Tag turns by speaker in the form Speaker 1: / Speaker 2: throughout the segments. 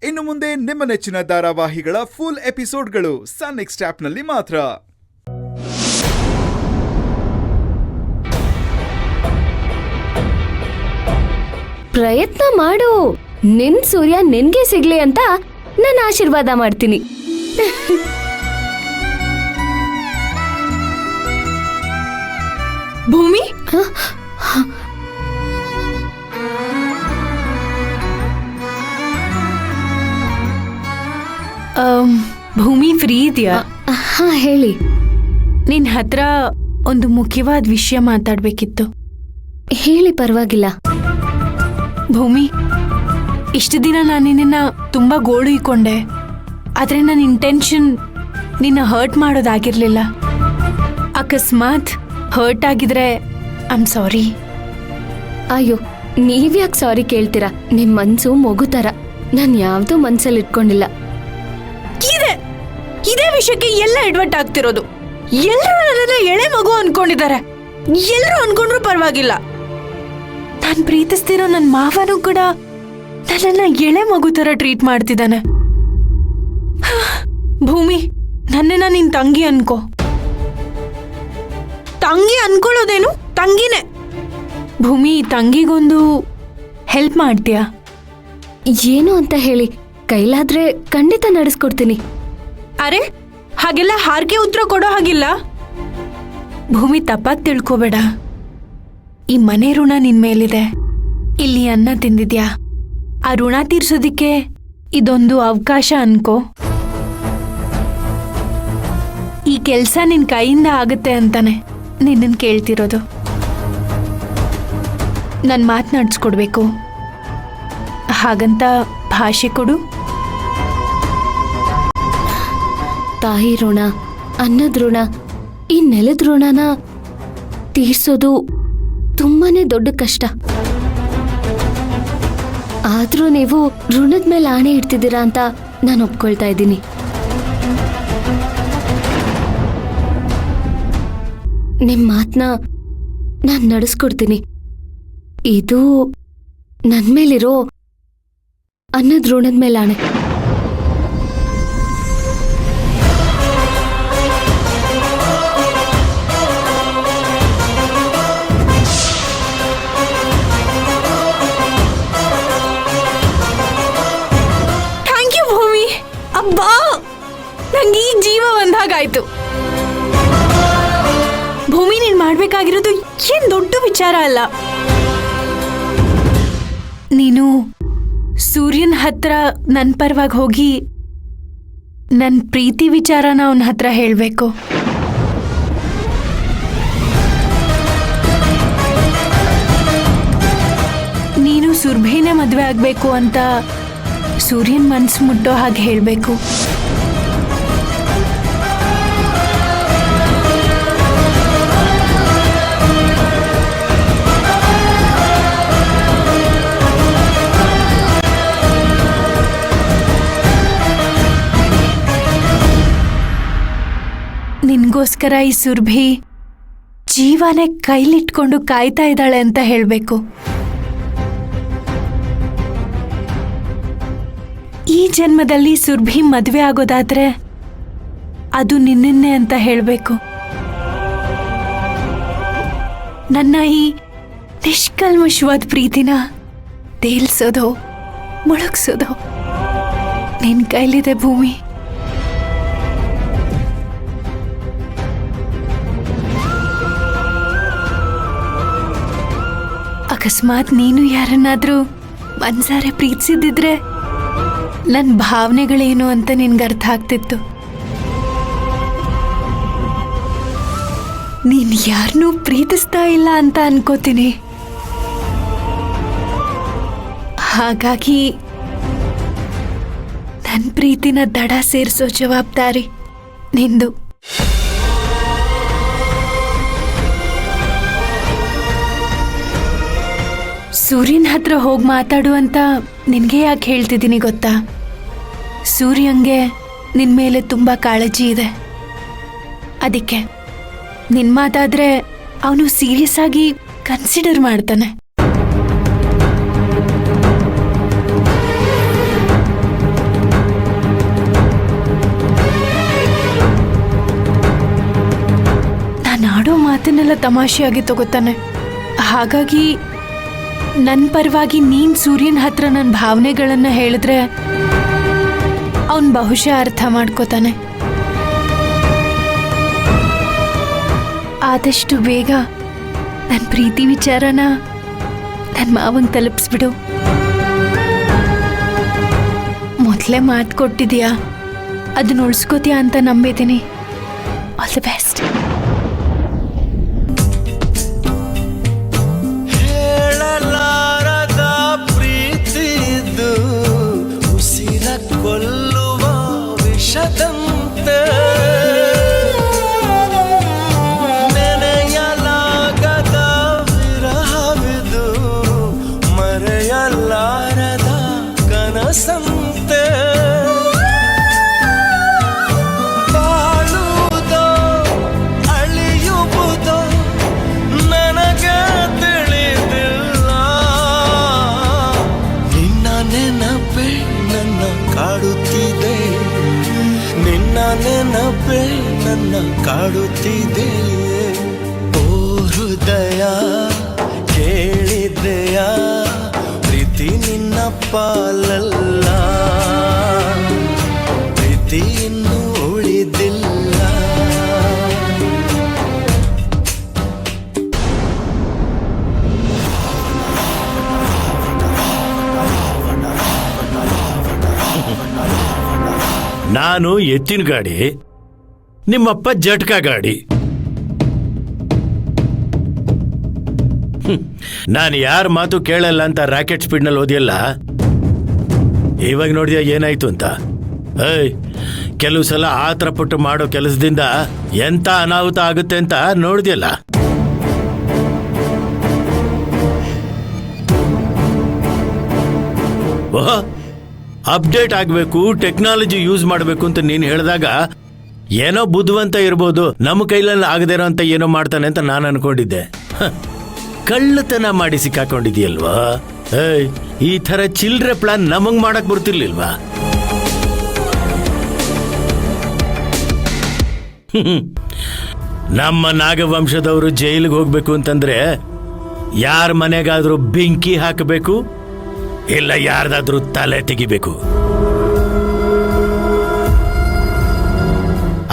Speaker 1: ಇನ್ನು ಮುಂದೆ ನಿಮ್ಮ ನೆಚ್ಚಿನ ಧಾರಾವಾಹಿಗಳ ಫುಲ್ ಎಪಿಸೋಡ್ಗಳು ಸನ್ ನೆಕ್ಸ್ಟ್ ಆಪ್ನಲ್ಲಿ ಮಾತ್ರ.
Speaker 2: ಪ್ರಯತ್ನ ಮಾಡು. ನಿನ್ ಸೂರ್ಯ ನಿನ್ಗೆ ಸಿಗ್ಲಿ ಅಂತ ನಾನು ಆಶೀರ್ವಾದ ಮಾಡ್ತೀನಿ.
Speaker 3: ಭೂಮಿ, ಭೂಮಿ ಫ್ರೀ ಇದೆಯಾ?
Speaker 2: ಹಾ ಹೇಳಿ.
Speaker 3: ನಿನ್ ಹತ್ರ ಒಂದು ಮುಖ್ಯವಾದ ವಿಷಯ ಮಾತಾಡ್ಬೇಕಿತ್ತು.
Speaker 2: ಹೇಳಿ, ಪರವಾಗಿಲ್ಲ.
Speaker 3: ಭೂಮಿ, ಇಷ್ಟು ದಿನ ನಾನು ನಿನ್ನ ತುಂಬಾ ಗೋಳು ಇಕ್ಕೊಂಡೆ, ಆದ್ರೆ ನನ್ನ ಇಂಟೆನ್ಷನ್ ನಿನ್ನ ಹರ್ಟ್ ಮಾಡೋದಾಗಿರ್ಲಿಲ್ಲ. ಅಕಸ್ಮಾತ್ ಹರ್ಟ್ ಆಗಿದ್ರೆ ಐ ಆಮ್ ಸಾರಿ.
Speaker 2: ಅಯ್ಯೋ, ನೀವ್ಯಾಕೆ ಸಾರಿ ಕೇಳ್ತೀರಾ? ನಿಮ್ ಮನ್ಸು ಮಗು ತರ. ನಾನ್ ಯಾವ್ದೂ ಮನ್ಸಲ್ಲಿ ಇಟ್ಕೊಂಡಿಲ್ಲ.
Speaker 3: ಇದೇ ವಿಷಯಕ್ಕೆ ಎಲ್ಲ ಎಡ್ವರ್ಟ್ ಆಗ್ತಿರೋದು. ಎಲ್ಲರೂ ನನ್ನನ್ನ ಎಳೆ ಮಗು ಅನ್ಕೊಂಡಿದ್ದಾರೆ. ಎಲ್ಲರೂ ಅನ್ಕೊಂಡ್ರು ಪರವಾಗಿಲ್ಲ. ನಾನ್ ಪ್ರೀತಿಸ್ತಿರೋ ನನ್ನ ಮಾವನೂ ಕೂಡ ನನ್ನನ್ನ ಎಳೆ ಮಗು ತರ ಟ್ರೀಟ್ ಮಾಡ್ತಿದ್ದಾನೆ. ಭೂಮಿ, ನನ್ನನ್ನ ನಿನ್ ತಂಗಿ ಅನ್ಕೋ. ತಂಗಿ ಅನ್ಕೊಳ್ಳೋದೇನು, ತಂಗಿನೇ. ಭೂಮಿ, ತಂಗಿಗೊಂದು ಹೆಲ್ಪ್ ಮಾಡ್ತೀಯಾ?
Speaker 2: ಏನು ಅಂತ ಹೇಳಿ, ಕೈಲಾದ್ರೆ ಖಂಡಿತ ನಡೆಸ್ಕೊಡ್ತೀನಿ.
Speaker 3: ಅರೆ, ಹಾಗೆಲ್ಲ ಹಾರ್ಕೆ ಉತ್ತರ ಕೊಡೋ ಹಾಗಿಲ್ಲ. ಭೂಮಿ, ತಪ್ಪಾಗಿ ತಿಳ್ಕೋಬೇಡ. ಈ ಮನೆ ಋಣ ನಿನ್ ಮೇಲಿದೆ. ಇಲ್ಲಿ ಅನ್ನ ತಿಂದಿದ್ಯಾ, ಆ ಋಣ ತೀರ್ಸೋದಿಕ್ಕೆ ಇದೊಂದು ಅವಕಾಶ ಅನ್ಕೋ. ಈ ಕೆಲ್ಸ ನಿನ್ ಕೈಯಿಂದ ಆಗುತ್ತೆ ಅಂತಾನೆ ನಿನ್ನನ್ ಕೇಳ್ತಿರೋದು. ನನ್ ಮಾತನಾಡ್ಸ್ಕೊಡ್ಬೇಕು, ಹಾಗಂತ ಭಾಷೆ ಕೊಡು.
Speaker 2: ತಾಯಿ ಋಣ, ಅನ್ನದ ಋಣ, ಈ ನೆಲದ ಋಣನ ತೀರ್ಸೋದು ತುಂಬಾನೇ ದೊಡ್ಡ ಕಷ್ಟ. ಆದ್ರೂ ನೀವು ಋಣದ ಮೇಲೆ ಆಣೆ ಇಡ್ತಿದ್ದೀರಾ ಅಂತ ನಾನು ಒಪ್ಕೊಳ್ತಾ ಇದ್ದೀನಿ. ನಿಮ್ ಮಾತನ್ನ ನಾನು ನಡೆಸ್ಕೊಡ್ತೀನಿ. ಇದು ನನ್ ಮೇಲಿರೋ ಅನ್ನದ ಋಣದ ಮೇಲೆ ಆಣೆ.
Speaker 3: ಅಬ್ಬಾ, ನಂಗೆ ಈ ಜೀವ ಒಂದಾಗಾಯ್ತು. ಭೂಮಿ, ನೀನ್ ಮಾಡ್ಬೇಕಾಗಿರೋದು ಏನ್ ದೊಡ್ಡ ವಿಚಾರ ಅಲ್ಲ. ನೀನು ಸೂರ್ಯನ ಹತ್ರ ನನ್ ಪರವಾಗಿ ಹೋಗಿ ನನ್ ಪ್ರೀತಿ ವಿಚಾರನ ಅವನ ಹತ್ರ ಹೇಳ್ಬೇಕು. ನೀನು ಸುರ್ಭೇನೆ ಮದ್ವೆ ಆಗ್ಬೇಕು ಅಂತ ಸೂರ್ಯನ್ ಮನ್ಸು ಮುಟ್ಟೋ ಹಾಗೆ ಹೇಳ್ಬೇಕು. ನಿನ್ಗೋಸ್ಕರ ಈ ಸುರ್ಭಿ ಜೀವನೇ ಕೈಲಿಟ್ಕೊಂಡು ಕಾಯ್ತಾ ಇದ್ದಾಳೆ ಅಂತ ಹೇಳ್ಬೇಕು. ಈ ಜನ್ಮದಲ್ಲಿ ಸುರ್ಭಿ ಮದುವೆ ಆಗೋದಾದ್ರೆ ಅದು ನಿನ್ನೆ ಅಂತ ಹೇಳಬೇಕು. ನನ್ನ ಈ ನಿಷ್ಕಲ್ಮಶವಾದ ಪ್ರೀತಿನ ತೇಲ್ಸೋದು, ಮುಳುಗ್ಸೋದು ನಿನ್ ಕೈಲಿದೆ ಭೂಮಿ. ಅಕಸ್ಮಾತ್ ನೀನು ಯಾರನ್ನಾದ್ರೂ ಮನ್ಸಾರೆ ಪ್ರೀತಿಸಿದ್ರೆ ನನ್ನ ಭಾವನೆಗಳೇನು ಅಂತ ನಿನ್ಗೆ ಅರ್ಥ ಆಗ್ತಿತ್ತು. ನೀನ್ ಯಾರನ್ನೂ ಪ್ರೀತಿಸ್ತಾ ಇಲ್ಲ ಅಂತ ಅನ್ಕೋತೀನಿ. ಹಾಗಾಗಿ ನನ್ನ ಪ್ರೀತಿನ ದಡ ಸೇರಿಸೋ ಜವಾಬ್ದಾರಿ ನಿಂದು. ಸೂರ್ಯನ ಹತ್ರ ಹೋಗಿ ಮಾತಾಡು ಅಂತ ನಿನ್ಗೆ ಯಾಕೆ ಹೇಳ್ತಿದ್ದೀನಿ ಗೊತ್ತಾ? ಸೂರ್ಯಂಗೆ ನಿನ್ ಮೇಲೆ ತುಂಬಾ ಕಾಳಜಿ ಇದೆ. ಅದಕ್ಕೆ ನಿನ್ ಮಾತಾದ್ರೆ ಅವನು ಸೀರಿಯಸ್ ಆಗಿ ಕನ್ಸಿಡರ್ ಮಾಡ್ತಾನೆ. ಮಾತನ್ನೆಲ್ಲ ತಮಾಷೆಯಾಗಿ ತಗೋತಾನೆ. ಹಾಗಾಗಿ ನನ್ನ ಪರವಾಗಿ ನೀನ್ ಸೂರ್ಯನ ಹತ್ರ ನನ್ನ ಭಾವನೆಗಳನ್ನ ಹೇಳಿದ್ರೆ ಅವನ್ ಬಹುಶಃ ಅರ್ಥ ಮಾಡ್ಕೋತಾನೆ. ಆದಷ್ಟು ಬೇಗ ನನ್ನ ಪ್ರೀತಿ ವಿಚಾರನ ನನ್ನ ಮಾವಂಗ್ ತಲುಪಿಸ್ಬಿಡು. ಮೊದಲೇ ಮಾತು ಕೊಟ್ಟಿದ್ಯಾ, ಅದನ್ನ ಉಳಿಸ್ಕೋತೀಯಾ ಅಂತ ನಂಬಿದ್ದೀನಿ. All the best.
Speaker 4: ಹೇಳಲಾರದ ಪ್ರೀತಿದು ಉಸಿರ ಕೊಲ್ಲುವ ವಿಷದಂತೆ, ನೆನೆಯಲಾಗದ ವಿರಹವಿದು ಮರೆಯಲಾರದ ಕನಸಂತೆ. ಬಾಳುವುದೋ ಅಳಿಯುವುದೋ ನನಗೆ ತಿಳಿದಿಲ್ಲ. ನಿನ್ನ ನೆನಪೇ ನನ್ನ ಕಾಡುತ್ತಿದೆ, ನಿನ್ನ ನೆನಪೇ ನನ್ನ ಕಾಡುತ್ತಿದೆ. ಓ ಹೃದಯ ಕೇಳಿದೆಯ, ಪ್ರೀತಿ ನಿನ್ನ ಪಾಲಲ್ಲ, ಪ್ರೀತಿ ಇನ್ನೂ ಉಳಿದಿಲ್ಲ.
Speaker 5: ನಾನು ಎತ್ತಿನ ಗಾಡಿ, ನಿಮ್ಮಪ್ಪ ಜಟ್ಕ ಗಾಡಿ. ನಾನು ಯಾರ ಮಾತು ಕೇಳಲ್ಲ ಅಂತ ರಾಕೆಟ್ ಸ್ಪೀಡ್ನಲ್ಲಿ ಓದಿಯಲ್ಲ, ಇವಾಗ ನೋಡಿದ್ಯಾ ಏನಾಯ್ತು ಅಂತ. ಏಯ್, ಕೆಲವು ಸಲ ಆತರ ಪಟ್ಟು ಮಾಡೋ ಕೆಲಸದಿಂದ ಎಂತ ಅನಾಹುತ ಆಗುತ್ತೆ ಅಂತ ನೋಡಿದ್ಯಲ್ಲ. ಓಹ್, ಅಪ್ಡೇಟ್ ಆಗಬೇಕು, ಟೆಕ್ನಾಲಜಿ ಯೂಸ್ ಮಾಡಬೇಕು ಅಂತ ನೀನು ಹೇಳಿದಾಗ ಏನೋ ಬುದ್ಧಿವಂತ ಇರ್ಬೋದು, ನಮ್ಮ ಕೈಲಲ್ಲಿ ಆಗದಿರೋ ಅಂತ ಏನೋ ಮಾಡ್ತಾನೆ ಅಂತ ನಾನು ಅನ್ಕೊಂಡಿದ್ದೆ. ಕಳ್ಳತನ ಮಾಡಿ ಸಿಕ್ಕಾಕೊಂಡಿದ್ಯಲ್ವಾ. ಏಯ್, ಈ ಥರ ಚಿಲ್ಡ್ರೆ ಪ್ಲಾನ್ ನಮಗ್ ಮಾಡಕ್ ಬರ್ತಿರ್ಲಿಲ್ವಾ? ನಮ್ಮ ನಾಗವಂಶದವರು ಜೈಲಿಗೆ ಹೋಗ್ಬೇಕು ಅಂತಂದ್ರೆ ಯಾರ ಮನೆಗಾದ್ರೂ ಬೆಂಕಿ ಹಾಕಬೇಕು, ಇಲ್ಲ ಯಾರ್ದಾದ್ರೂ ತಲೆ ತೆಗಿಬೇಕು.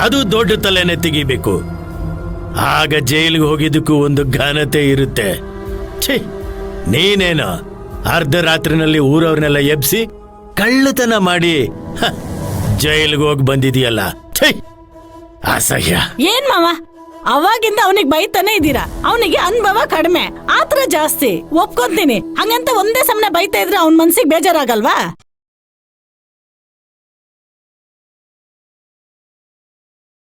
Speaker 5: ಅದು ದೊಡ್ಡ ತಲೆನೇ ತೆಗಿಬೇಕು. ಆಗ ಜೈಲಿಗೆ ಹೋಗಿದ್ದಕ್ಕೂ ಒಂದು ಘನತೆ ಇರುತ್ತೆ. ಛೀ, ನೀನೇನು ಅರ್ಧ ರಾತ್ರಿನಲ್ಲಿ ಊರವ್ರನ್ನೆಲ್ಲ ಎಬ್ಸಿ ಕಳ್ಳತನ ಮಾಡಿ ಜೈಲಿಗೆ ಹೋಗಿ ಬಂದಿದೀಯಲ್ಲ. ಛೀ, ಅಸಹ್ಯ.
Speaker 6: ಏನ್ ಮಾವ, ಅವಾಗಿಂದ ಅವನಿಗೆ ಬೈತಾನೆ ಇದ್ದೀರಾ. ಅವನಿಗೆ ಅನುಭವ ಕಡಿಮೆ, ಆತರ ಜಾಸ್ತಿ. ಒಪ್ಕೊಂತೀನಿ. ಹಂಗಂತ ಒಂದೇ ಸಮನೆ ಬೈತಾ ಇದ್ರೆ ಅವನ್ ಮನ್ಸಿಗೆ ಬೇಜಾರಾಗಲ್ವಾ?